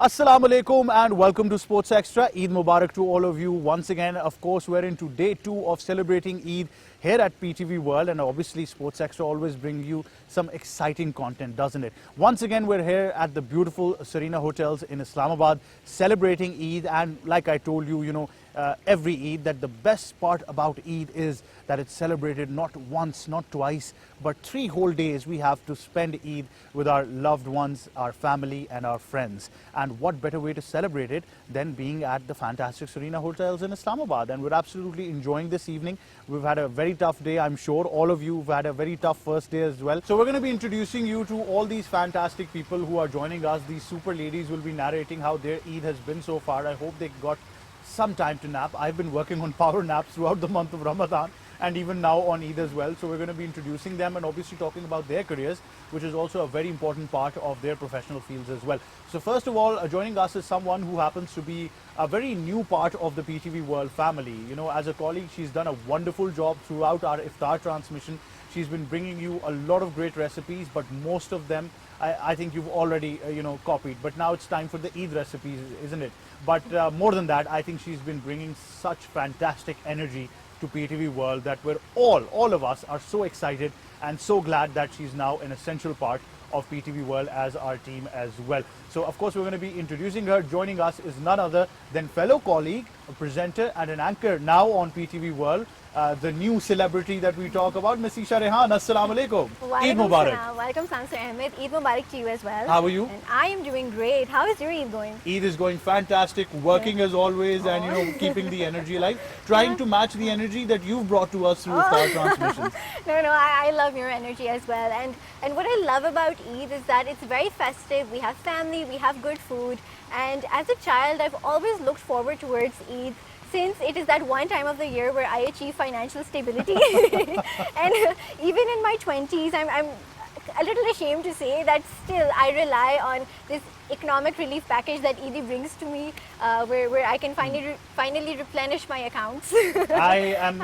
Assalamu alaikum and welcome to Sports Extra. Eid Mubarak to all of you once again. Of course, we're into day 2 of celebrating Eid here at PTV World, and obviously Sports Extra always brings you some exciting content, doesn't it? Once again, we're here at the beautiful Serena Hotels in Islamabad celebrating Eid, and like I told you, every Eid, that the best part about Eid is that it's celebrated not once, not twice, but 3 whole days we have to spend Eid with our loved ones, our family and our friends. And what better way to celebrate it than being at the fantastic Serena Hotels in Islamabad. And we're absolutely enjoying this evening. We've had a very tough day. I'm sure all of you have had a very tough first day as well. So we're going to be introducing you to all these fantastic people who are joining us. These super ladies will be narrating how their Eid has been so far. I hope they got some time to nap. I've been working on power naps throughout the month of Ramadan and even now on Eid as well. So we're going to be introducing them and obviously talking about their careers, which is also a very important part of their professional fields as well. So first of all, joining us is someone who happens to be a very new part of the PTV World family. As a colleague, she's done a wonderful job throughout our iftar transmission. She's been bringing you a lot of great recipes, but most of them I think you've already copied. But now it's time for the Eid recipes, isn't it? But more than that, I think she's been bringing such fantastic energy to PTV World that we're all of us are so excited and so glad that she's now an essential part of PTV World as our team as well. So of course we're going to be introducing her. Joining us is none other than fellow colleague, a presenter and an anchor now on PTV World, the new celebrity that we talk about, Miss ESHA REHAN. Assalamu alaikum. Eid Mubarak. Welcome, Sir Ahmed. Eid Mubarak to you as well. How are you? And I am doing great. How is your Eid going? Eid is going fantastic, working as always, and keeping the energy alive, trying to match the energy that you've brought to us through Star Transmissions. No, I love your energy as well. And what I love about Eid is that it's very festive. We have family, we have good food. And as a child, I've always looked forward towards Eid, since it is that one time of the year where I achieve financial stability. And even in my 20s, I'm a little ashamed to say that still I rely on this economic relief package that Eid brings to me, where I can finally replenish my accounts. I am,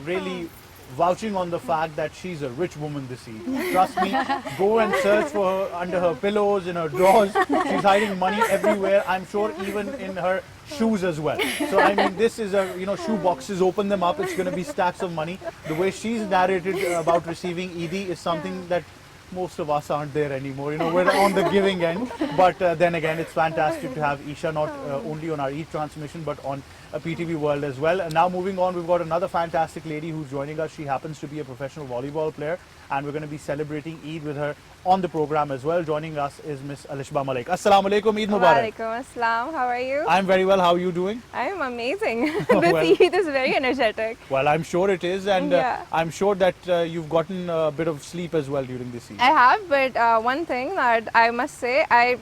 really vouching on the fact that she's a rich woman this Eid. Trust me, go and search for her under her pillows, in her drawers. She's hiding money everywhere. I'm sure even in her shoes as well. So I mean, this is a shoe boxes. Open them up. It's going to be stacks of money. The way she's narrated about receiving Eid is something that most of us aren't there anymore. We're on the giving end. But then again, it's fantastic to have Isha not only on our Eid transmission but on PTV World as well. And now moving on, we've got another fantastic lady who's joining us. She happens to be a professional volleyball player, and we're going to be celebrating Eid with her on the program as well. Joining us is Miss ALISHBA MALIK. Assalamu alaikum, Eid Mubarak. Walaikum assalam. How are you? I'm very well. How are you doing? I am amazing. This Eid is very energetic. Well, I'm sure it is, and I'm sure that you've gotten a bit of sleep as well during this Eid. I have, but one thing that I must say, I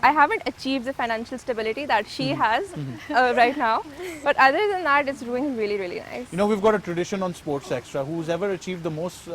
haven't achieved the financial stability that she has right now. But other than that, it's doing really, really nice. We've got a tradition on Sports Extra. Who's ever achieved the most,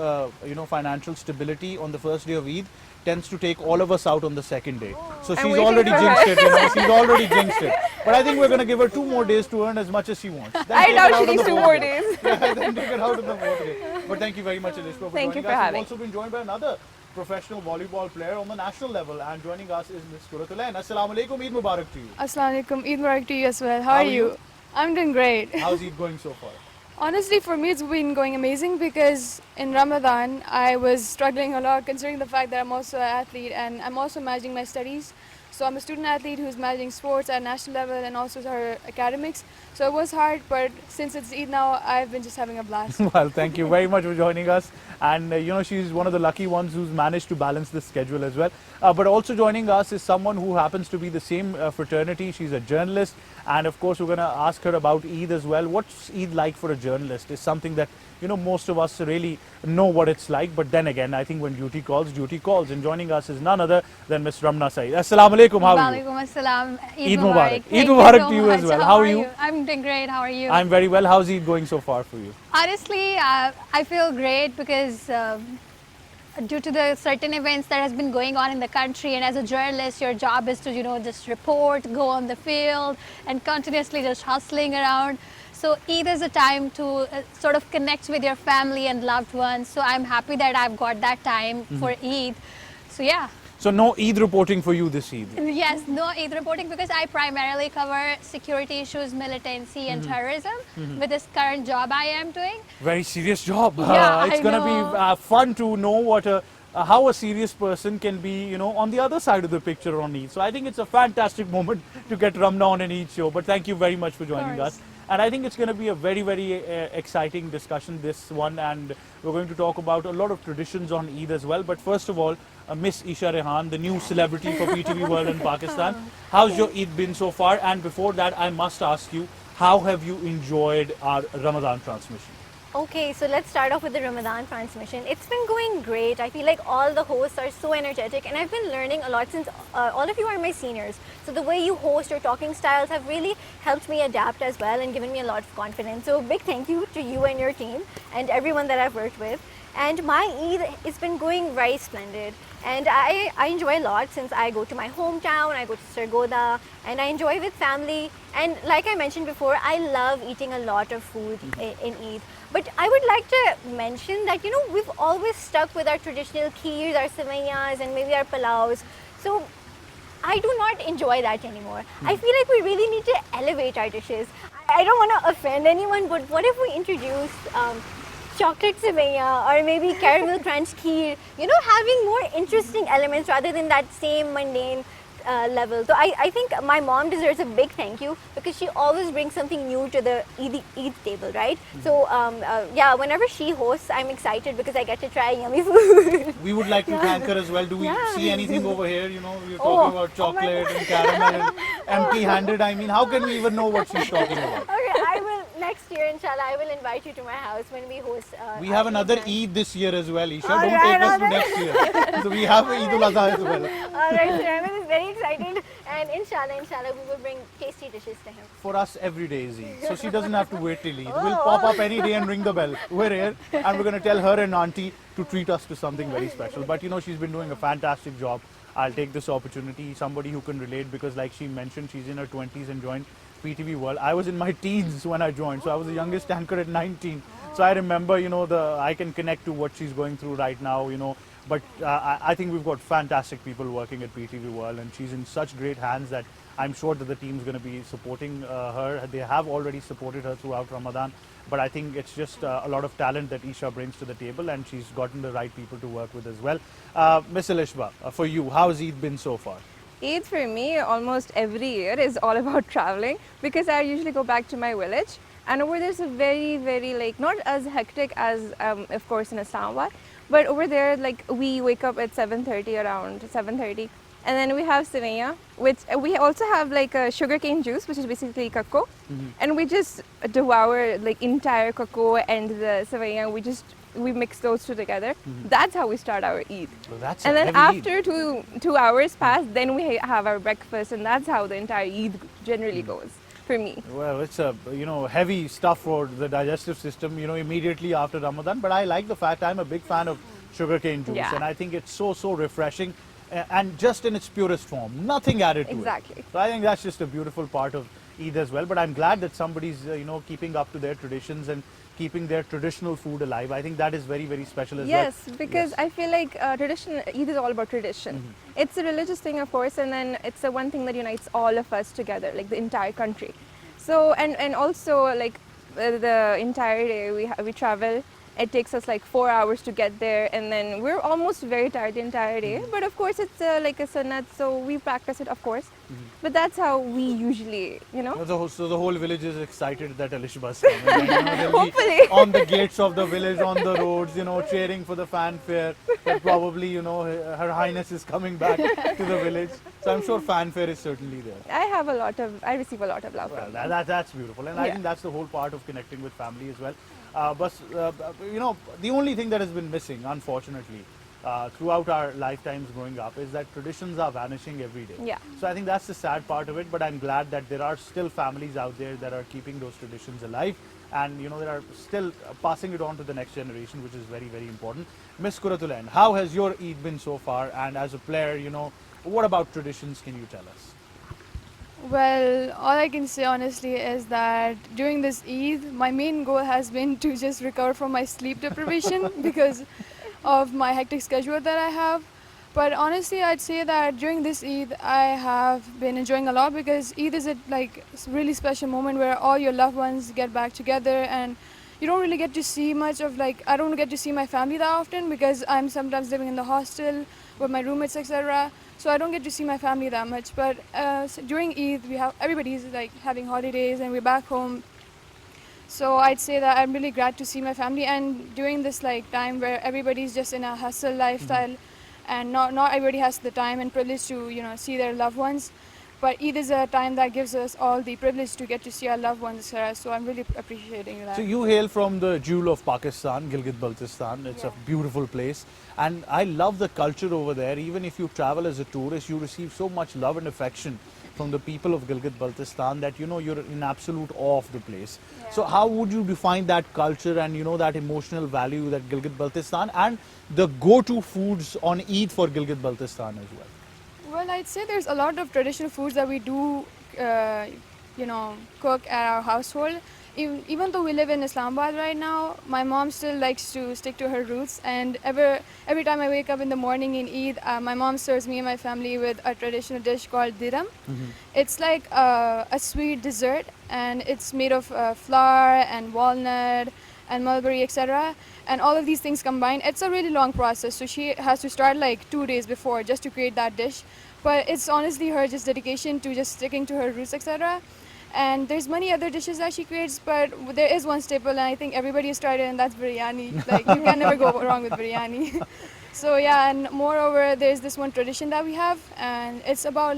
financial stability on the first day of Eid tends to take all of us out on the second day. So she's already jinxed it. She's already jinxed it. But I think we're going to give her 2 more days to earn as much as she wants. I doubt she needs 2 more days. Then take her out on the 4th day. But thank you very much, ALISHBA, for Thank you for joining us. having. We've also been joined by another professional volleyball player on the national level, and joining us is Miss QURAT. Assalamu alaikum, Eid Mubarak to you. Assalamu alaikum, Eid Mubarak to you as well. How are you? I'm doing great. How's Eid going so far? Honestly, for me, it's been going amazing because in Ramadan, I was struggling a lot considering the fact that I'm also an athlete and I'm also managing my studies. So I'm a student athlete who's managing sports at national level and also her academics. So it was hard, but since it's Eid now, I've been just having a blast. Well, thank you very much for joining us. And she's one of the lucky ones who's managed to balance this schedule as well. But also joining us is someone who happens to be the same fraternity. She's a journalist. And of course, we're going to ask her about Eid as well. What's Eid like for a journalist is something that, most of us really know what it's like. But then again, I think when duty calls, duty calls. And joining us is none other than Miss RAMNA SYED. Assalamu alaikum. How are you? Walaikum assalam. Eid Mubarak. Eid Mubarak to you as well. How are you? I'm doing great. How are you? I'm very well. How's Eid going so far for you? Honestly, I feel great because due to the certain events that has been going on in the country, and as a journalist, your job is to just report, go on the field, and continuously just hustling around. So Eid is a time to sort of connect with your family and loved ones. So I'm happy that I've got that time for Eid. So yeah. So no Eid reporting for you this Eid. Yes, no Eid reporting because I primarily cover security issues, militancy, and terrorism with this current job I am doing. Very serious job. Yeah, It's I going to know. be fun to know what how a serious person can be, you know, on the other side of the picture on Eid. So I think it's a fantastic moment to get Ramna on an Eid show. But thank you very much for joining us. And I think it's going to be a very, very exciting discussion, this one. And we're going to talk about a lot of traditions on Eid as well. But first of all, Miss ESHA REHAN, the new celebrity for PTV World in Pakistan. How's your Eid been so far? And before that, I must ask you, how have you enjoyed our Ramadan transmission? Okay, so let's start off with the Ramadan transmission. It's been going great. I feel like all the hosts are so energetic, and I've been learning a lot since all of you are my seniors. So the way you host, your talking styles have really helped me adapt as well and given me a lot of confidence. So big thank you to you and your team and everyone that I've worked with. And my Eid has been going very splendid. And I enjoy a lot since I go to my hometown, I go to Sargodha, and I enjoy with family. And like I mentioned before, I love eating a lot of food in Eid. But I would like to mention that, you know, we've always stuck with our traditional kheers, our sevayas, and maybe our palaus. So I do not enjoy that anymore. I feel like we really need to elevate our dishes. I don't want to offend anyone, but what if we introduce chocolate sevaya or maybe caramel crunch kheer, you know, having more interesting elements rather than that same mundane level. So I think my mom deserves a big thank you because she always brings something new to the Eid table, right? So yeah, whenever she hosts, I'm excited because I get to try yummy food. We would like to thank her as well. Do we see anything over here? You know, you're Oh, talking about chocolate and caramel and empty-handed. I mean, how can we even know what she's talking about? Okay, I will next year, inshallah, I will invite you to my house when we host. We our have another night. Eid this year as well, Isha. All Don't right, take us all to right. next year. So we have Eid al-Adha as well. Alright, so Rahman is very excited and inshallah, we will bring tasty dishes to him. For us, every day is Eid. So she doesn't have to wait till Eid. We'll pop up any day and ring the bell. We're here and we're going to tell her and auntie to treat us to something very special. But you know, she's been doing a fantastic job. I'll take this opportunity, somebody who can relate, because like she mentioned, she's in her 20s and joined PTV World. I was in my teens when I joined, so I was the youngest anchor at 19. So I remember, you know, I can connect to what she's going through right now, you know. But I think we've got fantastic people working at PTV World, and she's in such great hands that I'm sure that the team's going to be supporting her. They have already supported her throughout Ramadan, but I think it's just a lot of talent that Isha brings to the table, and she's gotten the right people to work with as well. Miss ALISHBA, for you, how's Eid been so far? Eid for me almost every year is all about traveling because I usually go back to my village, and over there's a very, very like not as hectic as of course in Islamabad, but over there like we wake up at 7:30, around 7:30, and then we have sevaya, which we also have like a sugarcane juice, which is basically cocoa, and we just devour like entire cocoa and the sevaya. We mix those two together. That's how we start our Eid. Well, that's And a then heavy after two hours pass, then we have our breakfast, and that's how the entire Eid generally goes for me. Well, it's a, you know, heavy stuff for the digestive system, you know, immediately after Ramadan. But I like the fact, I'm a big fan of sugarcane juice, Yeah. and I think it's so refreshing, and just in its purest form, nothing added to Exactly. it. So I think that's just a beautiful part of Eid as well. But I'm glad that somebody's, you know, keeping up to their traditions and keeping their traditional food alive. I think that is very special as well. Yes, because I feel like tradition, Eid is all about tradition. It's a religious thing, of course, and then it's the one thing that unites all of us together, like the entire country. So, and also like the entire day we travel. It takes us like 4 hours to get there, and then we're almost very tired the entire day. But of course, it's like a sunnat, so we practice it, of course. But that's how we usually, you know. So the whole village is excited that ALISHBA is coming. And, you know, they'll be Hopefully. on the gates of the village, on the roads, you know, cheering for the fanfare. That probably, you know, Her Highness is coming back to the village. So I'm sure fanfare is certainly there. I receive a lot of love Well, from them. that's beautiful, and I Yeah. think that's the whole part of connecting with family as well. But you know, the only thing that has been missing, unfortunately, throughout our lifetimes growing up, is that traditions are vanishing every day. Yeah. So I think that's the sad part of it. But I'm glad that there are still families out there that are keeping those traditions alive, and you know, they are still passing it on to the next generation, which is very important. Miss QURAT, how has your Eid been so far? And as a player, you know, what about traditions can you tell us? Well, all I can say honestly is that during this Eid, my main goal has been to just recover from my sleep deprivation because of my hectic schedule that I have. But honestly, I'd say that during this Eid, I have been enjoying a lot because Eid is a really special moment where all your loved ones get back together, and you don't really get to see much of I don't get to see my family that often because I'm sometimes living in the hostel with my roommates, etc. So I don't get to see my family that much. But during Eid, everybody's having holidays and we're back home. So I'd say that I'm really glad to see my family, and during this time where everybody's just in a hustle lifestyle, and not everybody has the time and privilege to see their loved ones. But Eid is a time that gives us all the privilege to get to see our loved ones, etc. So I'm really appreciating that. So you hail from the jewel of Pakistan, Gilgit-Baltistan. It's a beautiful place, and I love the culture over there. Even if you travel as a tourist, you receive so much love and affection from the people of Gilgit-Baltistan that you're in absolute awe of the place. So how would you define that culture and that emotional value that Gilgit-Baltistan, and the go-to foods on Eid for Gilgit-Baltistan as well? Well, I'd say there's a lot of traditional foods that we do, cook at our household. Even though we live in Islamabad right now, my mom still likes to stick to her roots. And every time I wake up in the morning in Eid, my mom serves me and my family with a traditional dish called diram. It's like a sweet dessert, and it's made of flour and walnut and mulberry, etc. And all of these things combined. It's a really long process, so she has to start 2 days before just to create that dish. But it's honestly her just dedication to just sticking to her roots, etc. And there's many other dishes that she creates, but there is one staple, and I think everybody has tried it, and that's biryani. You can never go wrong with biryani. So yeah, and moreover, there's this one tradition that we have, and it's about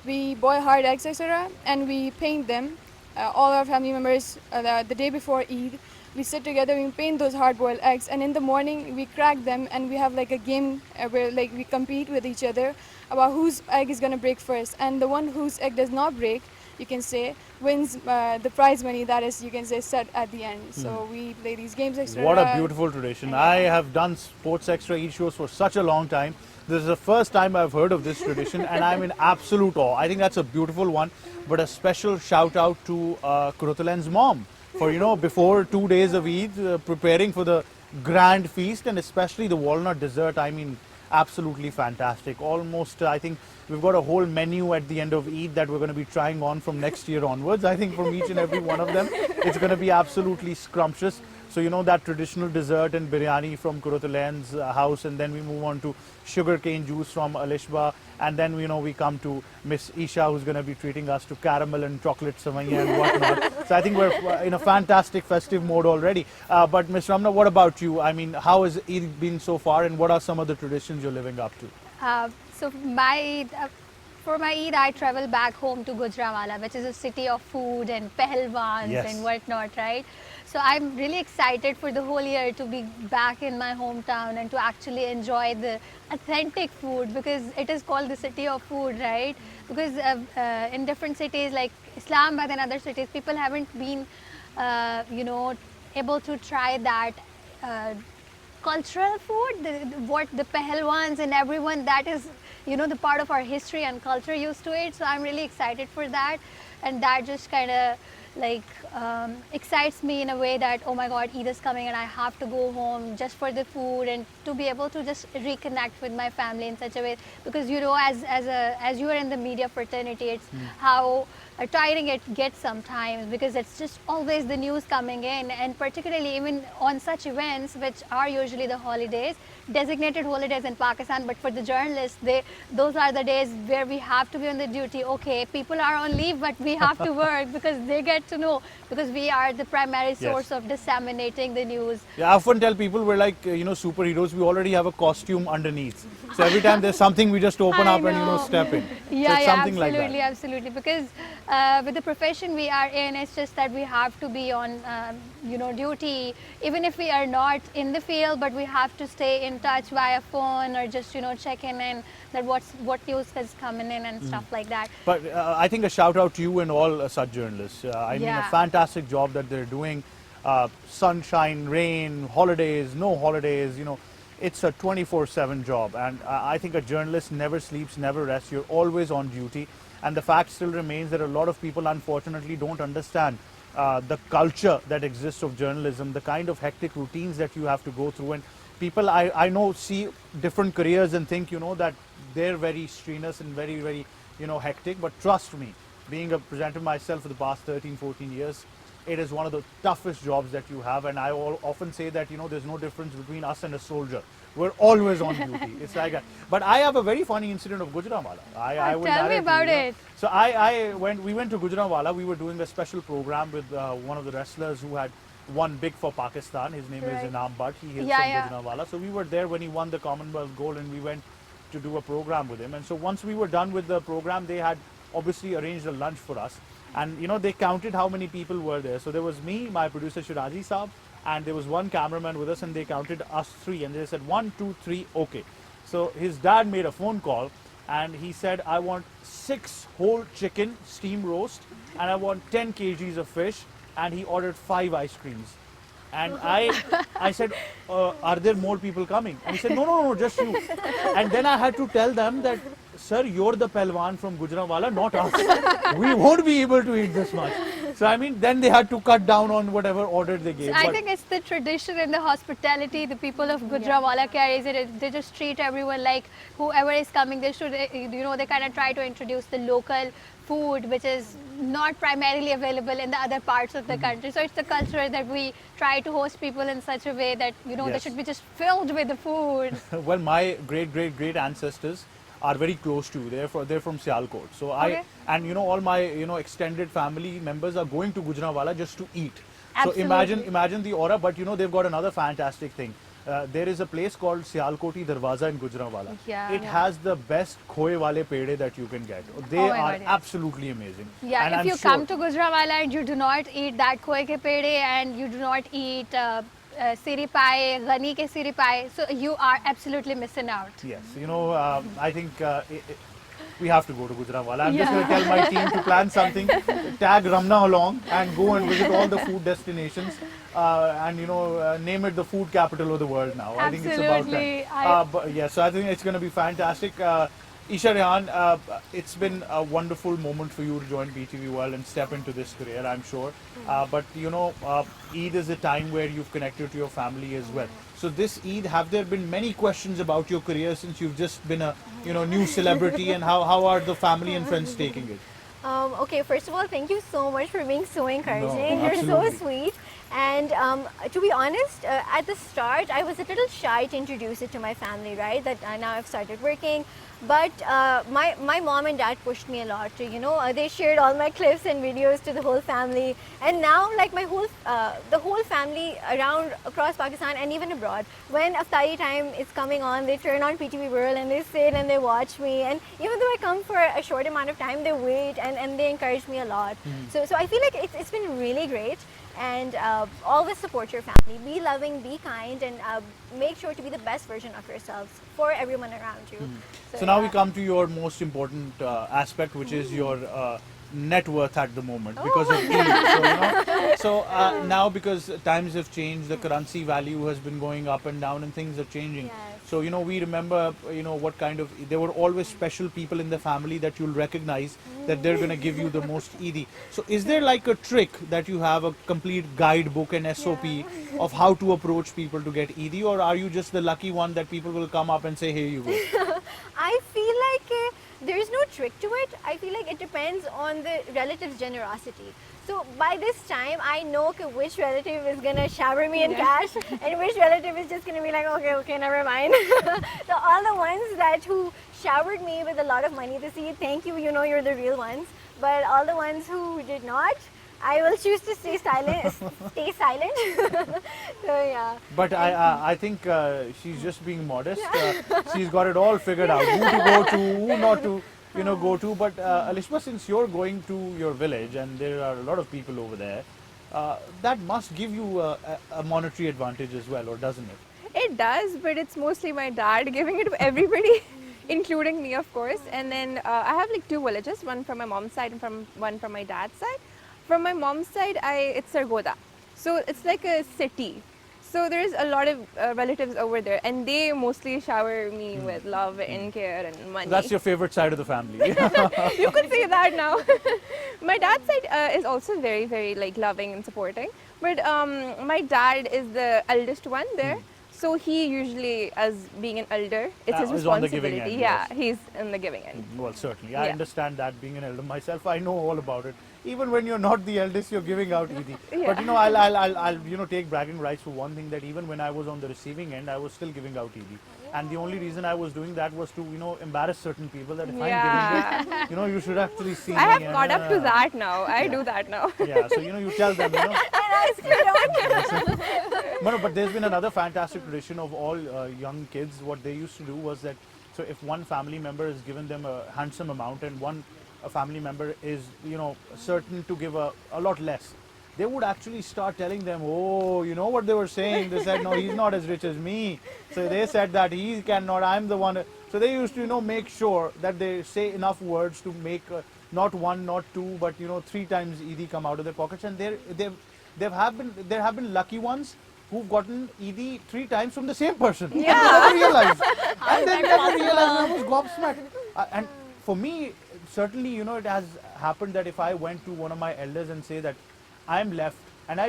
we boil hard eggs, etc., and we paint them. All our family members, the day before Eid, we sit together, we paint those hard-boiled eggs, and in the morning we crack them, and we have a game where we compete with each other about whose egg is going to break first, and the one whose egg does not break, you can say, wins the prize money that is, you can say, set at the end. So we play these games, etc. What a beautiful tradition. I have done Sports Extra Eid shows for such a long time. This is the first time I've heard of this tradition, and I'm in absolute awe. I think that's a beautiful one, but a special shout out to Kurutalan's mom for, before 2 days of Eid, preparing for the grand feast, and especially the walnut dessert. I mean, absolutely fantastic. Almost, I think we've got a whole menu at the end of Eid that we're going to be trying on from next year onwards. I think from each and every one of them, it's going to be absolutely scrumptious. So, that traditional dessert and biryani from Kurutalan's house, and then we move on to sugarcane juice from ALISHBA, and then, we come to Miss ESHA, who's going to be treating us to caramel and chocolate savaiya and whatnot. So I think we're in a fantastic festive mode already. But Miss Ramna, what about you? I mean, how has Eid been so far, and what are some of the traditions you're living up to? So for my Eid, I travel back home to Gujranwala, which is a city of food and pehlwans and whatnot, right? So I'm really excited for the whole year to be back in my hometown and to actually enjoy the authentic food, because it is called the city of food, right? Because in different cities like Islamabad and other cities, people haven't been, able to try that cultural food, what the pehlwans and everyone that is, the part of our history and culture used to it. So I'm really excited for that, and that just kind of excites me in a way that, oh my God, Eid is coming and I have to go home just for the food and to be able to just reconnect with my family in such a way. Because as you are in the media fraternity, it's how tiring it gets sometimes, because it's just always the news coming in, and particularly even on such events which are usually the holidays, designated holidays in Pakistan, but for the journalists, those are the days where we have to be on the duty. Okay, people are on leave, but we have to work because they get to know, because we are the primary source of disseminating the news. Yeah, I often tell people we're like, superheroes. We already have a costume underneath. So every time there's something, we just open up and, step in. Yeah, so it's something like that. Absolutely. Because with the profession we are in, it's just that we have to be on, duty, even if we are not in the field, but we have to stay in touch via phone or just, check in that what news is coming in and stuff like that. But I think a shout out to you and all such journalists. I mean, a fantastic job that they're doing. Sunshine, rain, holidays, no holidays, it's a 24/7 job, and I think a journalist never sleeps, never rests. You're always on duty, and the fact still remains that a lot of people unfortunately don't understand the culture that exists of journalism, the kind of hectic routines that you have to go through, and people I know see different careers and think, you know, that they're very strenuous and very, very, you know, hectic. But trust me, being a presenter myself for the past 13, 14 years, it is one of the toughest jobs that you have. And I often say that, you know, there's no difference between us and a soldier. We're always on duty. It's like that. But I have a very funny incident of Gujranwala. I will Tell me narrate about you, you know. it. So we went to Gujranwala. We were doing a special program with one of the wrestlers who had won big for Pakistan. His name is AHMAD. He hails from Gujranwala. So we were there when he won the Commonwealth gold, and we went to do a program with him. And so once we were done with the program, they had obviously arranged a lunch for us. And you know, they counted how many people were there. So there was me, my producer SHERAZI Saab, and there was one cameraman with us, and they counted us three, and they said 1, 2, 3, okay. So his dad made a phone call, and he said, I want 6 whole chicken steam roast, and I want 10 kgs of fish, and he ordered 5 ice creams. And I said, are there more people coming? And he said, no, just you. And then I had to tell them that, sir, you're the Pelwan from Gujranwala, not us. We won't be able to eat this much. So I mean, then they had to cut down on whatever order they gave. I think it's the tradition and the hospitality the people of Gujranwala carries it. They just treat everyone like whoever is coming. They should, you know, they kind of try to introduce the local food, which is not primarily available in the other parts of the country. So it's the culture that we try to host people in such a way that, you know, they should be just filled with the food. Well, my great ancestors are very close to you. They're from Sialkot. So and you know, all my, you know, extended family members are going to Gujranwala just to eat. Absolutely. So imagine the aura. But you know, they've got another fantastic thing. There is a place called Sialkoti Darwaza in Gujranwala. It has the best khoe wale pede that you can get. They are absolutely amazing. Yeah, and if I'm you come to Gujranwala and you do not eat that khoe ke pede and you do not eat siri pie, ghani ke siri pie, so you are absolutely missing out. Yes, you know, I think we have to go to Gujranwala. I'm just going to tell my team to plan something, tag RAMNA along and go and visit all the food destinations and, you know, name it the food capital of the world now. I think it's about time. But, yeah, so I think it's going to be fantastic. Isha, Rehan, it's been a wonderful moment for you to join BTV World and step into this career, I'm sure. But, you know, Eid is a time where you've connected to your family as well. So this Eid, have there been many questions about your career since you've just been a, you know, new celebrity, and how are the family and friends taking it? Okay, first of all, thank you so much for being so encouraging. No, You're so sweet. And to be honest, at the start, I was a little shy to introduce it to my family, right? That now I've started working. But my mom and dad pushed me a lot. To, you know, they shared all my clips and videos to the whole family. And now, like the whole family across Pakistan and even abroad, when Iftari time is coming on, they turn on PTV World and they sit and they watch me. And even though I come for a short amount of time, they wait and they encourage me a lot. So I feel like it's been really great. And always support your family. Be loving, be kind, and make sure to be the best version of yourselves for everyone around you. So now we come to your most important aspect, which is your net worth at the moment because of Eid. So now because times have changed, the currency value has been going up and down, and things are changing. So, you know, we remember, you know, what kind of, there were always special people in the family that you'll recognize that they're going to give you the most Eid. So is there like a trick that you have, a complete guidebook and SOP of how to approach people to get Eid, or are you just the lucky one that people will come up and say, here you go? I feel like there is no trick to it. I feel like it depends on the relative's generosity. So by this time, I know which relative is going to shower me in cash and which relative is just going to be like, okay, never mind. So all the ones who showered me with a lot of money this Eid, thank you, you know, you're the real ones. But all the ones who did not, I will choose to stay silent. So yeah. But I think she's just being modest. She's got it all figured out. Who to go to, who not to, you know, go to. But ALISHBA, since you're going to your village and there are a lot of people over there, that must give you a monetary advantage as well, or doesn't it? It does, but it's mostly my dad giving it to everybody, including me, of course. And then I have like 2 villages, one from my mom's side and one from my dad's side. From my mom's side, it's Sargodha. So it's like a city. So there's a lot of relatives over there, and they mostly shower me with love and care and money. That's your favorite side of the family. You could say that now. My dad's side is also very, very like loving and supporting. But my dad is the eldest one there. So he usually, as being an elder, it's his is on the giving responsibility. end, Yeah, yes. he's in the giving end. Well, certainly. I Yeah. understand that, being an elder myself. I know all about it. Even when you're not the eldest, you're giving out Eid. Yeah. But you know, I'll take bragging rights for one thing, that even when I was on the receiving end, I was still giving out Eid. And the only reason I was doing that was to, embarrass certain people, that if I'm giving it, you should actually see I have me. caught up to that now. I do that now. Yeah, so you tell them, No, but there's been another fantastic tradition of all young kids. What they used to do was that, so if one family member has given them a handsome amount and one family member is, certain to give a lot less, they would actually start telling them, oh, you know what they were saying? They said, no, he's not as rich as me. So they said that he cannot, I'm the one. So they used to, make sure that they say enough words to make not one, not two, but, 3 times Eid come out of their pockets. And there have been lucky ones who've gotten Eid 3 times from the same person. Yeah. They never realized. And they never realized. I was gobsmacked. And for me, certainly, it has happened that if I went to one of my elders and say that I'm left, and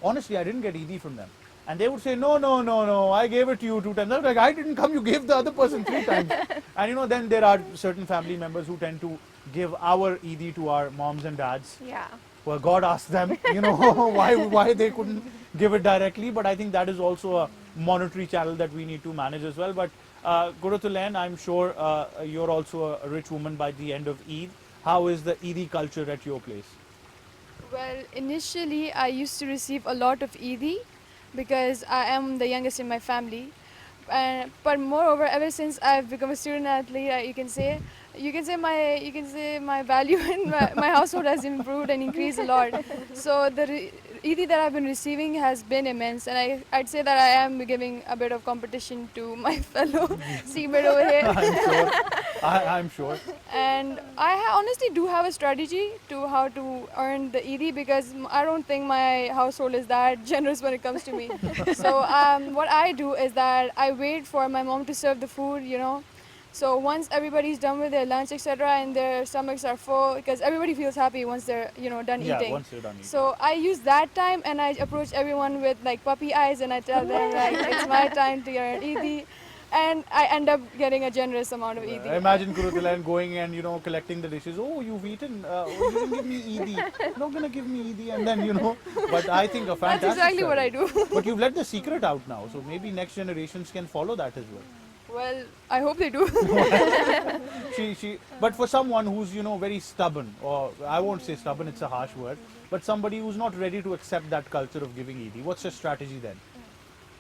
honestly, I didn't get Eid from them. And they would say, no, I gave it to you 2 times. I was like, I didn't come, you gave the other person 3 times. And then there are certain family members who tend to give our Eid to our moms and dads. Yeah. Well, God asked them, why they couldn't give it directly. But I think that is also a monetary channel that we need to manage as well. But Quratul, I'm sure you're also a rich woman by the end of Eid. How is the Eid culture at your place? Well, initially I used to receive a lot of Eid because I am the youngest in my family. But moreover, ever since I've become a student athlete, you can say my value in my household has improved and increased a lot. So the Eid that I've been receiving has been immense, and I'd say that I am giving a bit of competition to my fellow teammate over here. I'm sure. And I honestly do have a strategy to how to earn the Eid, because I don't think my household is that generous when it comes to me. So what I do is that I wait for my mom to serve the food, So once everybody's done with their lunch, etc., and their stomachs are full, because everybody feels happy once they're, done eating. Yeah, once they're done eating. So I use that time and I approach everyone with like puppy eyes, and I tell them like it's my time to earn Eid. And I end up getting a generous amount of Eid. Imagine Quratul going and collecting the dishes. Oh, you've eaten. You didn't give me Eid. You're not gonna give me Eid, and then But I think a fantastic. That's exactly what I do. But you've let the secret out now, so maybe next generations can follow that as well. Well, I hope they do. But for someone who's very stubborn, or I won't say stubborn, it's a harsh word, but somebody who's not ready to accept that culture of giving Eid, what's your strategy then?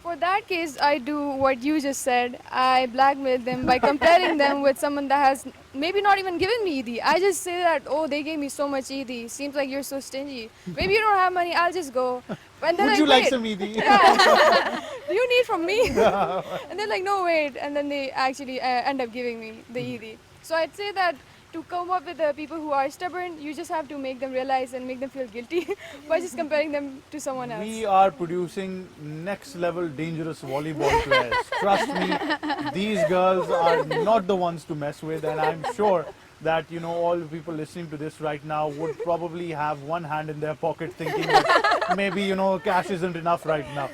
For that case, I do what you just said. I blackmail them by comparing them with someone that has maybe not even given me Eid. I just say that, oh, they gave me so much Eid. Seems like you're so stingy. Maybe you don't have money, I'll just go. And then Would you like some Eid? Yeah. Do you need from me? And they're like, no, wait. And then they actually end up giving me the Eid. So I'd say that to come up with the people who are stubborn, you just have to make them realize and make them feel guilty by just comparing them to someone else. We are producing next level dangerous volleyball players. Trust me, these girls are not the ones to mess with, and I'm sure that all the people listening to this right now would probably have one hand in their pocket thinking that maybe cash isn't enough right now.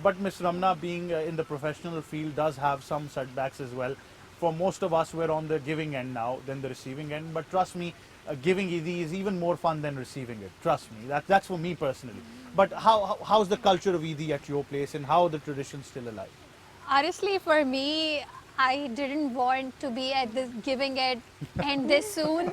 But Ms. Ramna, being in the professional field, does have some setbacks as well. For most of us, we're on the giving end now than the receiving end. But trust me, giving Eid is even more fun than receiving it. Trust me, that's for me personally. But how's the culture of Eid at your place, and how are the traditions still alive? Honestly, for me, I didn't want to be at this giving it end this soon,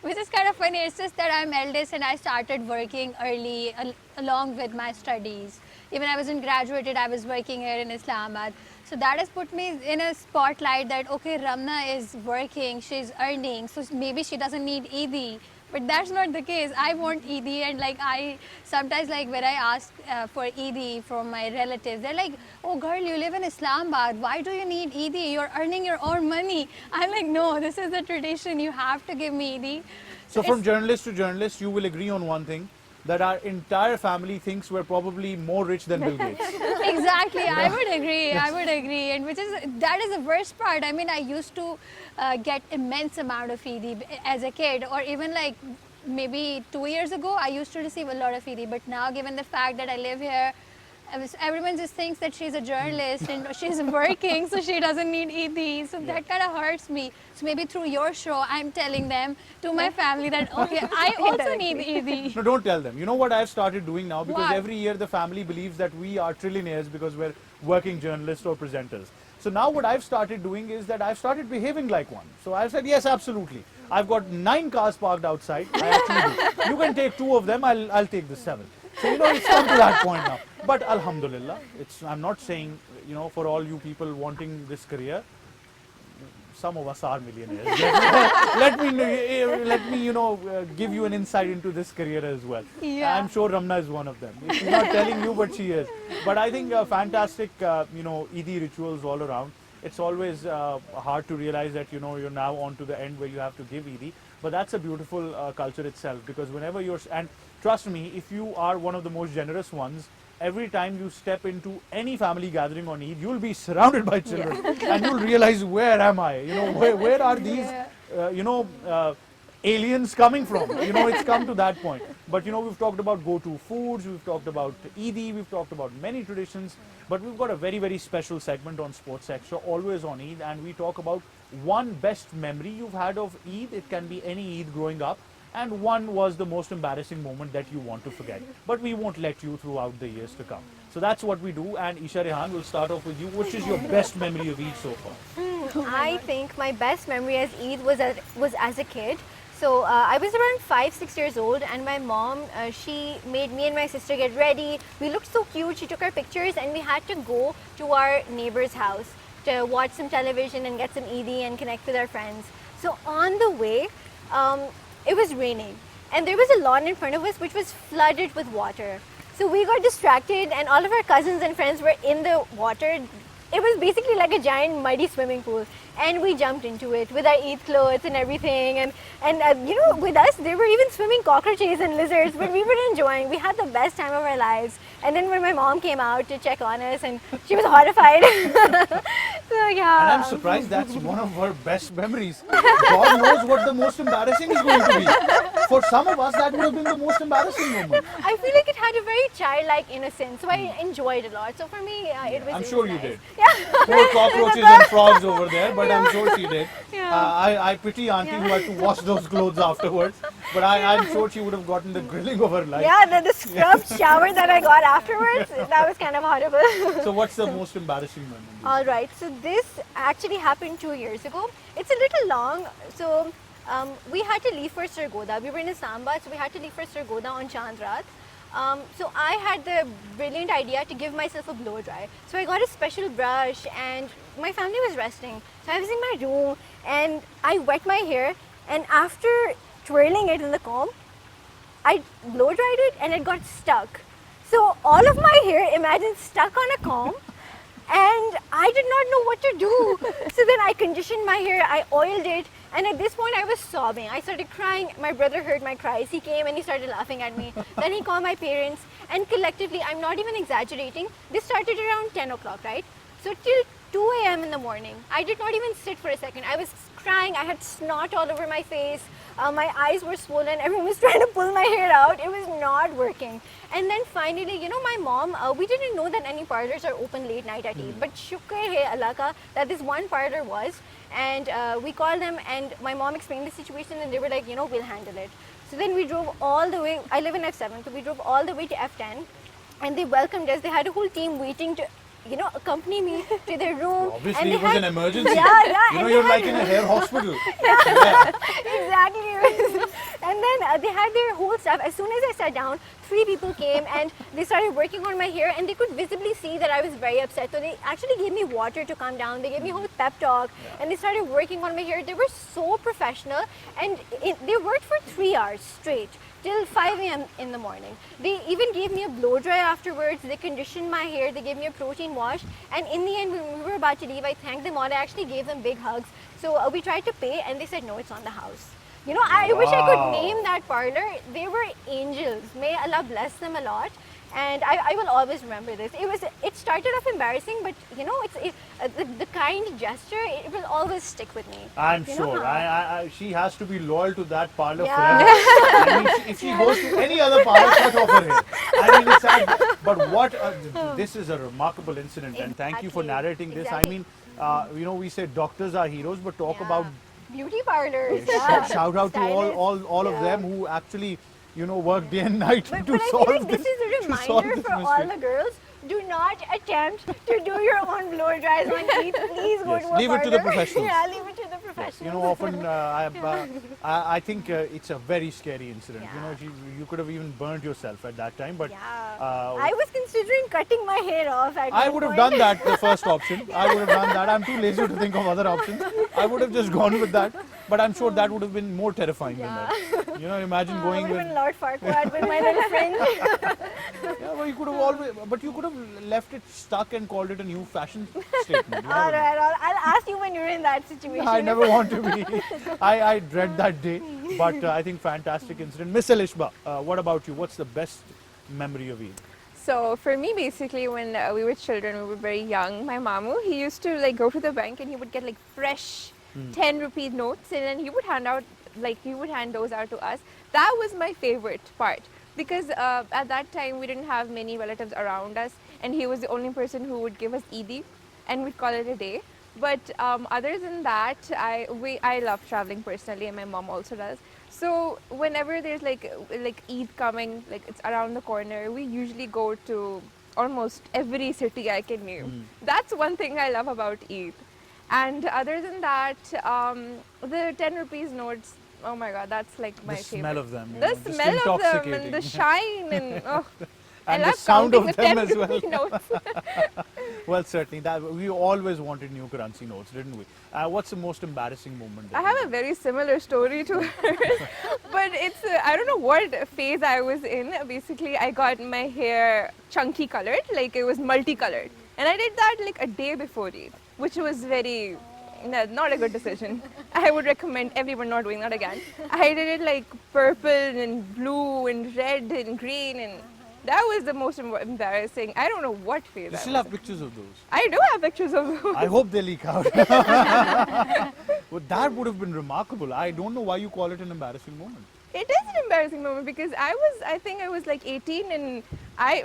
which is kind of funny. It's just that I'm eldest and I started working early along with my studies. Even I wasn't graduated, I was working here in Islamabad. So that has put me in a spotlight that, okay, Ramna is working, she's earning, so maybe she doesn't need Eid. But that's not the case. I want Eid, and I sometimes when I ask for Eid from my relatives, they're like, oh girl, you live in Islamabad, why do you need Eid? You're earning your own money. I'm like, no, this is the tradition, you have to give me Eid. So from journalist to journalist, you will agree on one thing, that our entire family thinks we're probably more rich than Bill Gates. Exactly, I would agree. Yes. I would agree, and that is the worst part. I mean, I used to get immense amount of Eid as a kid, or even maybe 2 years ago, I used to receive a lot of Eid. But now, given the fact that I live here Everyone just thinks that she's a journalist and she's working, so she doesn't need Eid. So that kind of hurts me. So maybe through your show, I'm telling them to my family that, okay, I also need Eid. No, don't tell them. You know what I've started doing now? Because What? every year the family believes that we are trillionaires because we're working journalists or presenters. So now what I've started doing is that I've started behaving like one. So I've said, yes, absolutely. I've got 9 cars parked outside. I actually do. You can take 2 of them, I'll take the 7. So, you know, it's come to that point now. But alhamdulillah, I'm not saying, you know, for all you people wanting this career, some of us are millionaires. let me, you know, give you an insight into this career as well. Yeah. I'm sure Ramna is one of them. She's not telling you, but she is. But I think fantastic, you know, Eid rituals all around. It's always hard to realize that, you know, you're now on to the end where you have to give Eid. But that's a beautiful culture itself, because whenever and trust me, if you are one of the most generous ones, every time you step into any family gathering on Eid, you'll be surrounded by children, and you'll realize, where am I? You know, where are these, you know, aliens coming from? You know, it's come to that point. But you know, we've talked about go-to foods, we've talked about Eid, we've talked about many traditions, but we've got a very, very special segment on Sports Extra, always on Eid, and we talk about one best memory you've had of Eid. It can be any Eid growing up, and one was the most embarrassing moment that you want to forget. But we won't let you throughout the years to come. So that's what we do, and Isha, Rehan, will start off with you. Which is your best memory of Eid so far? I think my best memory as Eid was as a kid. So I was around 5-6 years old, and my mom, she made me and my sister get ready. We looked so cute. She took our pictures, and we had to go to our neighbor's house to watch some television and get some Eid and connect with our friends. So on the way, it was raining, and there was a lawn in front of us which was flooded with water. So we got distracted, and all of our cousins and friends were in the water. It was basically like a giant muddy swimming pool, and we jumped into it with our Eid clothes and everything, and you know, with us there were even swimming cockroaches and lizards, but we were enjoying. We had the best time of our lives. And then when my mom came out to check on us, and she was horrified. So yeah. And I'm surprised that's one of her best memories. God knows what the most embarrassing is going to be. For some of us, that would have been the most embarrassing moment. I feel like it had a very childlike innocence, so I enjoyed it a lot. So for me, it was. I'm sure you nice. did. Yeah. Poor cockroaches and frogs over there, but I'm sure she did. Yeah. I pity Auntie who had to wash those clothes afterwards, but I'm sure she would have gotten the grilling of her life. Yeah, the scrubbed shower that I got afterwards, that was kind of horrible. So what's the most embarrassing moment? All right, so this actually happened 2 years ago. It's a little long. So we had to leave for Sargodha. We were in Islamabad, so we had to leave for Sargodha on Chandrat. So I had the brilliant idea to give myself a blow dry. So I got a special brush, and my family was resting. So I was in my room, and I wet my hair, and after twirling it in the comb, I blow dried it, and it got stuck. So all of my hair, imagine, stuck on a comb, and I did not know what to do. So then I conditioned my hair, I oiled it, and at this point I was sobbing. I started crying. My brother heard my cries. He came and he started laughing at me. Then he called my parents, and collectively, I'm not even exaggerating, this started around 10 o'clock, right? So till 2 a.m. in the morning, I did not even sit for a second. I was crying. I had snot all over my face. My eyes were swollen. Everyone was trying to pull my hair out. It was not working. And then finally, you know, my mom, we didn't know that any parlors are open late night at Eid. But shukr hai Allah ka that this one parlor was. And we called them, and my mom explained the situation, and they were like, you know, we'll handle it. So then we drove all the way. I live in F7, so we drove all the way to F10. And they welcomed us. They had a whole team waiting to, you know, accompany me to their room. Obviously, and it was an emergency. Yeah, you know, you're like in a hair hospital. Exactly. And then they had their whole stuff. As soon as I sat down, 3 people came, and they started working on my hair, and they could visibly see that I was very upset. So they actually gave me water to calm down. They gave me a whole pep talk, and they started working on my hair. They were so professional, and they worked for 3 hours straight, till 5 a.m. in the morning. They even gave me a blow dry afterwards. They conditioned my hair. They gave me a protein wash. And in the end, when we were about to leave, I thanked them all. I actually gave them big hugs. So we tried to pay, and they said, no, it's on the house. You know, I wish I could name that parlor. They were angels. May Allah bless them a lot. And I will always remember this. It started off embarrassing, but you know, the kind gesture, it will always stick with me. I'm You know sure. how? She has to be loyal to that parlor Yeah. forever. I mean, if she goes to any other parlor, cut off her hair. I mean, it's sad. But what? This is a remarkable incident, and thank you for Exactly. narrating this. I Exactly. mean, you know, we say doctors are heroes, but talk Yeah. about Beauty parlors. shout out to all of Yeah. them who actually, you know, work day and night But to I feel solve like this. this is a to solve reminder this for all mystery. the girls. Do not attempt to do your own blow dries on teeth. Please go Yes, to a leave it to the parlor. professionals. Yeah, leave it to the Yes, professionals. you know, often I think it's a very scary incident. You know, you could have even burned yourself at that time, but Yeah. I was considering cutting my hair off at I one would have point. done that, the first option. I would have done that. I'm too lazy to think of other options. I would have just gone with that. But I'm sure that would have been more terrifying than that. You know, imagine I going would have with. been Lord Farquaad with my little friend. Yeah, well, you could have always. But you could have left it stuck and called it a new fashion statement. You All never know. right, I'll ask you when you're in that situation. I never want to be. I dread that day. But I think fantastic incident. Miss ALISHBA, what about you? What's the best memory of Eid? So for me, basically, when we were children, we were very young. My mamu, he used to like go to the bank and he would get like fresh 10 rupee notes, and then he would hand those out to us. That was my favorite part because at that time we didn't have many relatives around us, and he was the only person who would give us Eid, and we'd call it a day. But other than that, I love traveling personally, and my mom also does. So whenever there's like Eid coming, like it's around the corner, we usually go to almost every city I can name. That's one thing I love about Eid. And other than that, the 10 rupees notes, oh my god, that's like my The favorite. smell of them. you The know, just smell of them and intoxicating. the shine and oh, And I the love sound of counting them the 10 as well. rupee notes. Well, certainly. That we always wanted new currency notes, didn't we? What's the most embarrassing moment? I have a very similar story to hers, but it's I don't know what phase I was in. Basically, I got my hair chunky colored, like it was multicolored, and I did that like a day before Eid, which was very not a good decision. I would recommend everyone not doing that again. I did it like purple and blue and red and green, and that was the most embarrassing. I don't know what phase You I still was have pictures of those. I do have pictures of those. I hope they leak out. Well, that would have been remarkable. I don't know why you call it an embarrassing moment. It is an embarrassing moment because I think I was like 18, and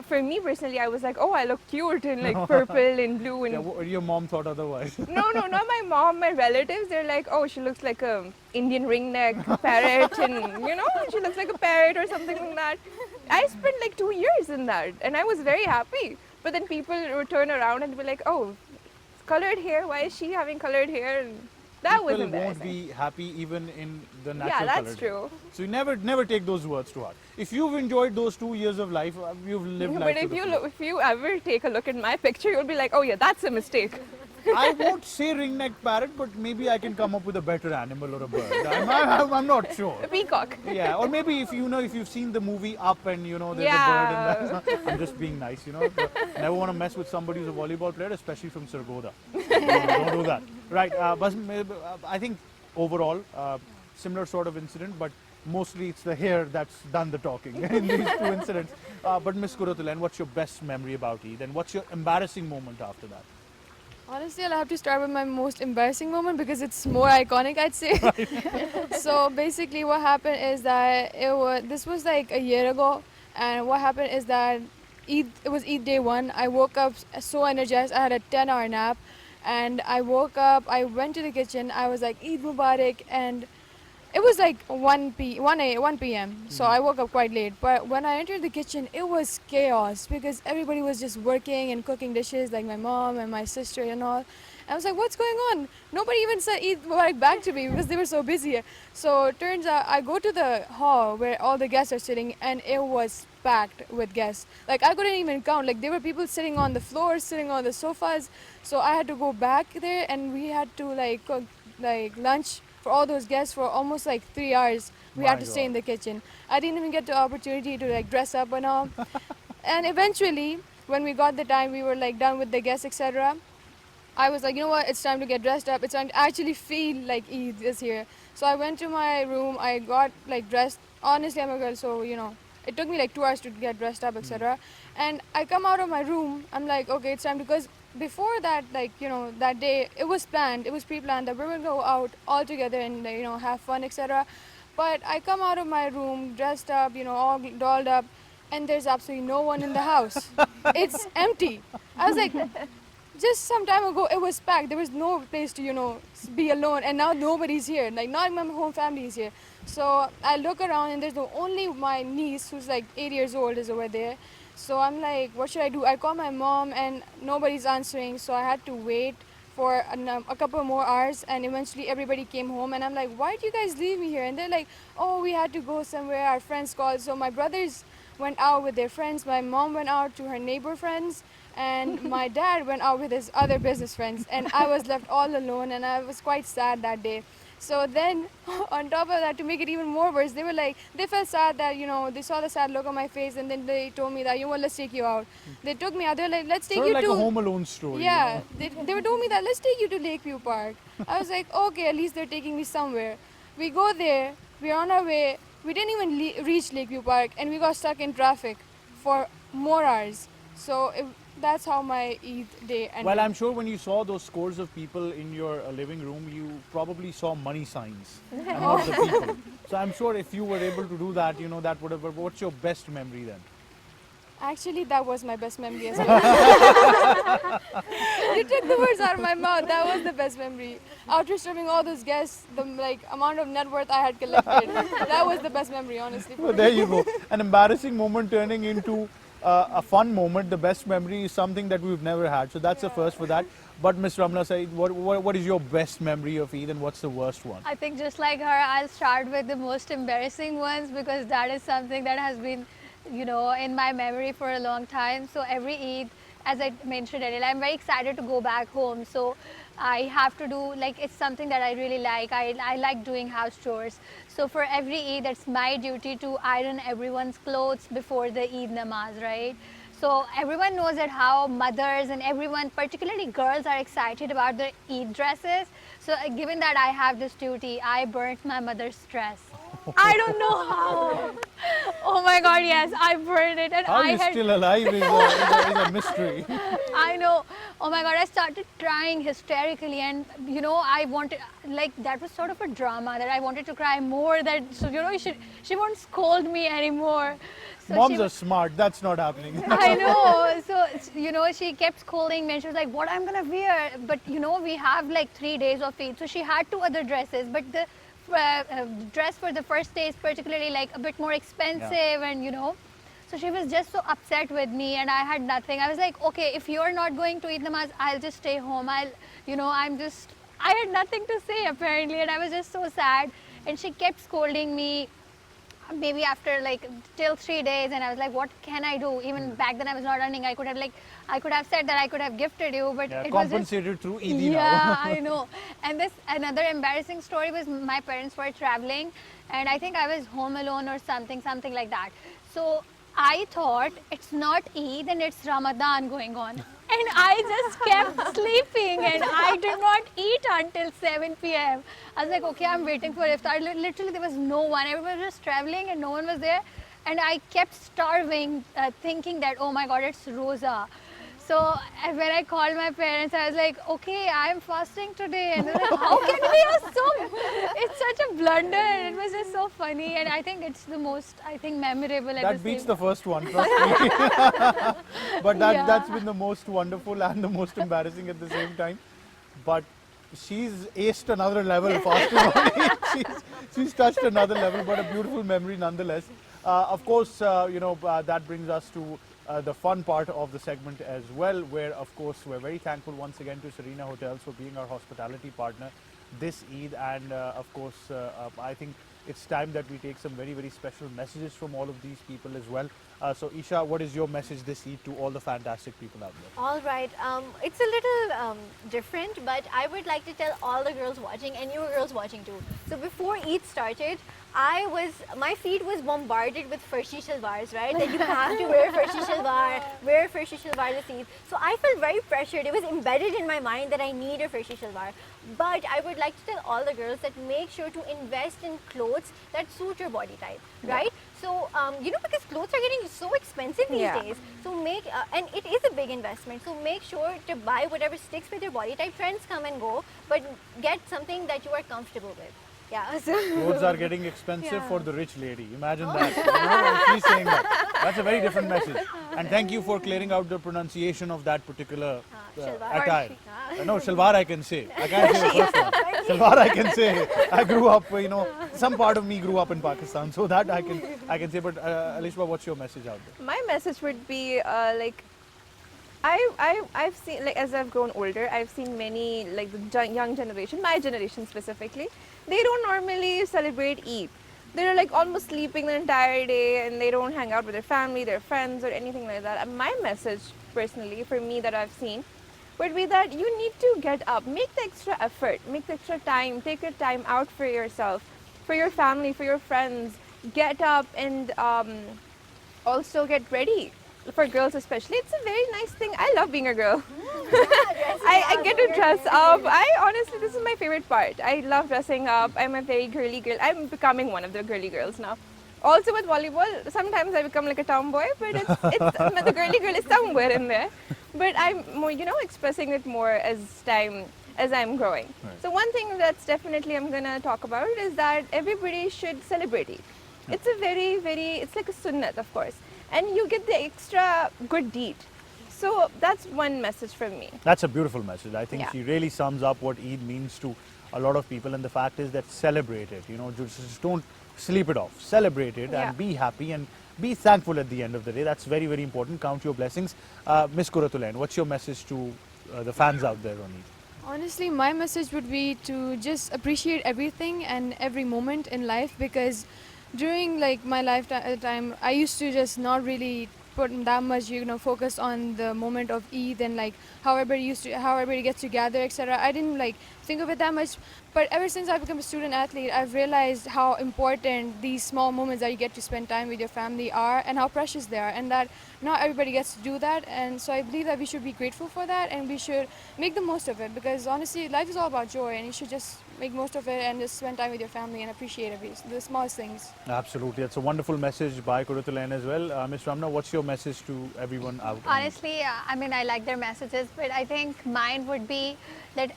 for me personally, I was like, oh, I look cute in like purple and blue and Yeah, your mom thought otherwise. no, not my mom, my relatives. They're like, oh, she looks like a Indian ringneck parrot, and you know, she looks like a parrot or something like that. I spent like 2 years in that, and I was very happy. But then people would turn around and be like, oh, it's colored hair. Why is she having colored hair? And that was People embarrassing. won't be happy even in the natural Yeah, that's colored true. hair. So you never take those words to heart. If you've enjoyed those 2 years of life, you've lived life. But to if the you fullest. if you ever take a look at my picture, you'll be like, oh yeah, that's a mistake. I won't say ringneck parrot, but maybe I can come up with a better animal or a bird. I'm not sure. A peacock. Yeah, or maybe if you've seen the movie Up and you know there's Yeah. a bird in that. I'm just being nice, you know. Never want to mess with somebody who's a volleyball player, especially from Sargodha. Don't do that. Right, but I think overall, similar sort of incident, but mostly it's the hair that's done the talking in these two incidents. But Miss Quratulan, what's your best memory about Eid, and what's your embarrassing moment after that? Honestly, I'll have to start with my most embarrassing moment because it's more iconic, I'd say. So basically, what happened is that this was like a year ago, and what happened is that it was Eid day 1. I woke up so energized. I had a 10-hour nap, and I woke up. I went to the kitchen. I was like, Eid Mubarak, and it was like 1 p.m. So I woke up quite late. But when I entered the kitchen, it was chaos because everybody was just working and cooking dishes, like my mom and my sister and all. I was like, what's going on? Nobody even said Eid Mubarak back to me because they were so busy. So it turns out I go to the hall where all the guests are sitting, and it was packed with guests. Like I couldn't even count. Like there were people sitting on the floor, sitting on the sofas. So I had to go back there, and we had to like cook like lunch for all those guests for almost like 3 hours. We had to stay in the kitchen. I didn't even get the opportunity to like dress up and all. And eventually, when we got the time, we were like done with the guests, etc. I was like, you know what, it's time to get dressed up. It's time to actually feel like Eid is here. So I went to my room, I got like dressed. Honestly, I'm a girl, so you know, It took me like 2 hours to get dressed up, etc. And I come out of my room, I'm like, okay, it's time, because before that, like, you know, that day, it was planned, it was pre-planned that we were going to go out all together and, you know, have fun, etc. But I come out of my room dressed up, you know, all dolled up, and there's absolutely no one in the house. It's empty. I was like, just some time ago, it was packed. There was no place to, you know, be alone, and now nobody's here. Like, not my home family is here. So I look around, and there's only my niece, who's like 8 years old, is over there. So I'm like, what should I do? I call my mom, and nobody's answering. So I had to wait for a couple more hours, and eventually everybody came home. And I'm like, why did you guys leave me here? And they're like, oh, we had to go somewhere. Our friends called. So my brothers went out with their friends. My mom went out to her neighbor friends. And my dad went out with his other business friends, and I was left all alone, and I was quite sad that day. So then, on top of that, to make it even more worse, they were like, they felt sad that, you know, they saw the sad look on my face, and then they told me that, you know what, let's take you out. They took me out, they were like, let's take Sort you of like to... a Home Alone story. Yeah, You know? they were told me that, let's take you to Lakeview Park. I was like, okay, at least they're taking me somewhere. We go there, we're on our way, we didn't even reach Lakeview Park, and we got stuck in traffic for more hours. So that's how my Eid day ended. Well, I'm sure when you saw those scores of people in your living room, you probably saw money signs and not the people. So I'm sure if you were able to do that, you know, that would have. What's your best memory then? Actually, that was my best memory as well. You took the words out of my mouth. That was the best memory. After serving all those guests, the like amount of net worth I had collected, that was the best memory, honestly. Well, there you go. An embarrassing moment turning into a fun moment. The best memory is something that we've never had. So that's the first for that. But Ms. Ramna Saeed, what is your best memory of Eid and what's the worst one? I think just like her, I'll start with the most embarrassing ones because that is something that has been, you know, in my memory for a long time. So every Eid, as I mentioned earlier, I'm very excited to go back home. So I have to do, like, it's something that I really like. I like doing house chores. So for every Eid, it's my duty to iron everyone's clothes before the Eid namaz, right? So everyone knows that how mothers and everyone, particularly girls, are excited about their Eid dresses. So given that I have this duty, I burnt my mother's dress. I don't know how. Oh my God, yes, I burned it. And How are you still alive is a mystery. I know. Oh my God, I started crying hysterically, and you know, I wanted, like, that was sort of a drama that I wanted to cry more. That, so you know, she won't scold me anymore. So Moms are smart. That's not happening. I know. So, you know, she kept scolding me and she was like, what I'm going to wear? But, you know, we have like 3 days of Eid. So she had 2 other dresses. But the dress for the first day is particularly like a bit more expensive and, you know. So she was just so upset with me and I had nothing. I was like, okay, if you're not going to Eid namaz, I'll just stay home. I had nothing to say apparently, and I was just so sad. And she kept scolding me. Maybe after like till 3 days, and I was like, what can I do? Even back then I was not earning. I could have said that I could have gifted you, but it was compensated through Eid yeah, now. I know. And this another embarrassing story was my parents were traveling, and I think I was home alone or something like that. So I thought it's not Eid and it's Ramadan going on. And I just kept sleeping and I did not eat until 7 p.m. I was like, okay, I'm waiting for iftar. Literally, there was no one. Everyone was just traveling and no one was there. And I kept starving, thinking that, oh my God, it's Rosa. So when I called my parents, I was like, okay, I'm fasting today. And they're like, how can we are so, it's such a blunder. And it was just so funny. And I think it's the most, memorable. That beats the first one, trust me. But that's been the most wonderful and the most embarrassing at the same time. But she's aced another level fasting. she's touched another level, but a beautiful memory nonetheless. Of course, that brings us to the fun part of the segment as well, where of course we're very thankful once again to Serena Hotels for being our hospitality partner this Eid, and of course I think it's time that we take some very, very special messages from all of these people as well. So Isha, what is your message this Eid to all the fantastic people out there? All right, it's a little different, but I would like to tell all the girls watching and you girls watching too. So before Eid started, my feed was bombarded with farshi shalwars, right? That you have to wear farshi shalwar this Eid. So I felt very pressured. It was embedded in my mind that I need a farshi shalwar. But I would like to tell all the girls that make sure to invest in clothes that suit your body type, right? So, because clothes are getting so expensive these Yeah. days. So and it is a big investment. So make sure to buy whatever sticks with your body type. Trends come and go, but get something that you are comfortable with. Yeah. So Clothes are getting expensive Yeah. for the rich lady. Imagine that. You know, she's saying that. That's a very different message. And thank you for clearing out the pronunciation of that particular shalwar. attire. No, shalwar I can say. I can't say the first one. Shalwar I can say. I grew up, some part of me grew up in Pakistan, so that I can say. But ALISHBA, what's your message out there? My message would be I've seen, like, as I've grown older, I've seen many, like, the young generation, my generation specifically, they don't normally celebrate Eid. They're like almost sleeping the entire day and they don't hang out with their family, their friends, or anything like that. And my message personally for me that I've seen would be that you need to get up, make the extra effort, make the extra time, take your time out for yourself, for your family, for your friends. Get up and also get ready. For girls especially, it's a very nice thing. I love being a girl. I get to dress up. Honestly, this is my favorite part. I love dressing up. I'm a very girly girl. I'm becoming one of the girly girls now. Also with volleyball, sometimes I become like a tomboy, but it's the girly girl is somewhere in there. But I'm more, expressing it more as I'm growing. Right. So one thing that's definitely I'm gonna talk about is that everybody should celebrate it. It's a very, very, it's like a sunnat, of course. And you get the extra good deed. So that's one message from me. That's a beautiful message. I think Yeah. she really sums up what Eid means to a lot of people, and the fact is that celebrate it. Just don't sleep it off. Celebrate it Yeah. and be happy and be thankful at the end of the day. That's very, very important. Count your blessings. Miss QURAT, what's your message to the fans out there on Eid? Honestly, my message would be to just appreciate everything and every moment in life, because during my lifetime, I used to just not really put that much focus on the moment of Eid and how everybody gets together, etc. I didn't think of it that much. But ever since I've become a student athlete, I've realized how important these small moments that you get to spend time with your family are, and how precious they are, and that not everybody gets to do that. And so I believe that we should be grateful for that, and we should make the most of it, because honestly, life is all about joy, and you should just make most of it and just spend time with your family and appreciate the smallest things. Absolutely. That's a wonderful message by QURAT as well. Miss Ramna, what's your message to everyone out there? Honestly, I like their messages, but I think mine would be that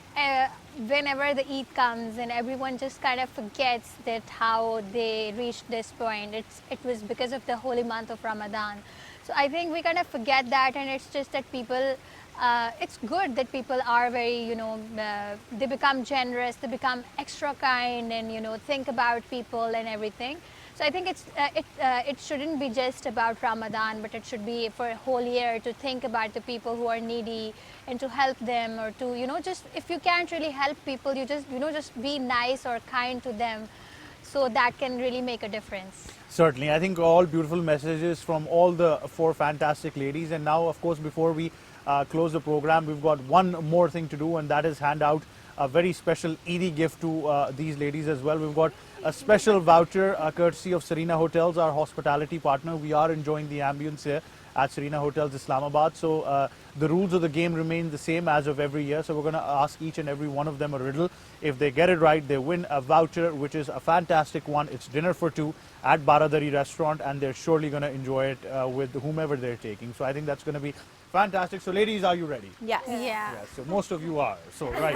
whenever the Eid comes and everyone just kind of forgets that how they reached this point, it was because of the holy month of Ramadan. So I think we kind of forget that, and it's just that people, it's good that people are very, they become generous, they become extra kind, and think about people and everything. So I think it shouldn't be just about Ramadan, but it should be for a whole year to think about the people who are needy and to help them, or to just, if you can't really help people, you just be nice or kind to them. So that can really make a difference. Certainly. I think all beautiful messages from all the four fantastic ladies. And now, of course, before we close the program, we've got one more thing to do, and that is hand out a very special Eid gift to these ladies as well. We've got a special voucher courtesy of Serena Hotels, our hospitality partner. We are enjoying the ambience here at Serena Hotels Islamabad. So the rules of the game remain the same as of every year. So we're going to ask each and every one of them a riddle. If they get it right, they win a voucher, which is a fantastic one. It's dinner for two at Baradari restaurant, and they're surely going to enjoy it with whomever they're taking. So I think that's going to be fantastic. So ladies, are you ready? Yes. Yeah. Yes, so most of you are. So, right.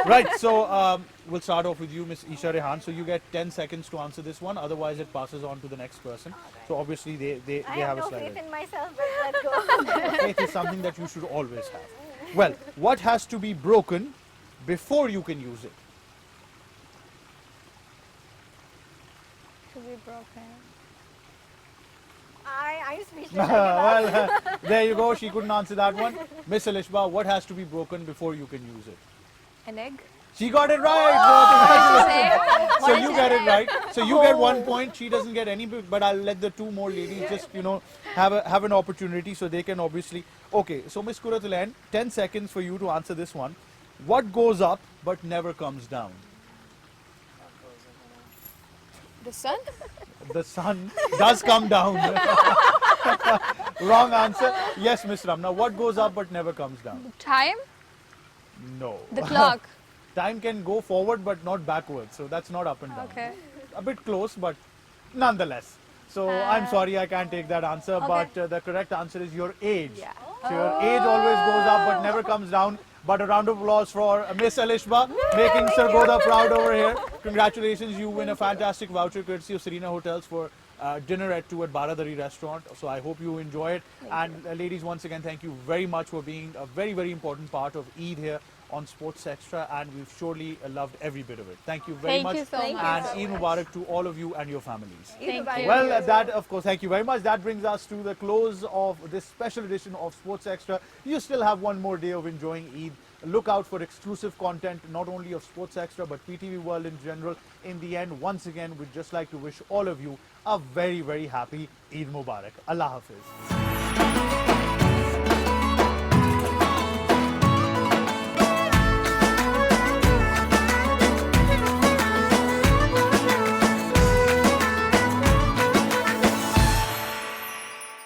Right. So, we'll start off with you, Miss ESHA Rehan. So, you get 10 seconds to answer this one. Otherwise, it passes on to the next person. So, obviously, they I have have a no slide. faith in myself, but let's go. Faith is something that you should always have. Well, what has to be broken before you can use it? To be broken. I'm speechless. I give up. Well, there you go. She couldn't answer that one. Miss ALISHBA, what has to be broken before you can use it? An egg. She got it right. So you get it right. So you get 1 Oh. point. She doesn't get any, but I'll let the two more ladies just, have an opportunity so they can obviously. Okay, so Miss QURAT, 10 seconds for you to answer this one. What goes up but never comes down? The sun? The sun does come down. Wrong answer. Yes, Miss Ramna. What goes up but never comes down? Time? No. The clock. Time can go forward but not backwards. So that's not up and down. Okay. A bit close, but nonetheless. So I'm sorry I can't take that answer, Okay. but the correct answer is your age. Yeah. So your age always goes up but never comes down. But a round of applause for Miss ALISHBA, making Sargodha proud over here. Congratulations, you win a fantastic voucher courtesy of Serena Hotels for dinner at Baradari restaurant. So I hope you enjoy it. And ladies, once again, thank you very much for being a very, very important part of Eid here on Sports Extra, and we've surely loved every bit of it. Thank you very Thank much. you so Thank you much. And Eid Mubarak to all of you and your families. Thank you. Well, that, of course, thank you very much. That brings us to the close of this special edition of Sports Extra. You still have one more day of enjoying Eid. Look out for exclusive content, not only of Sports Extra, but PTV World in general. In the end, once again, we'd just like to wish all of you a very, very happy Eid Mubarak. Allah Hafiz.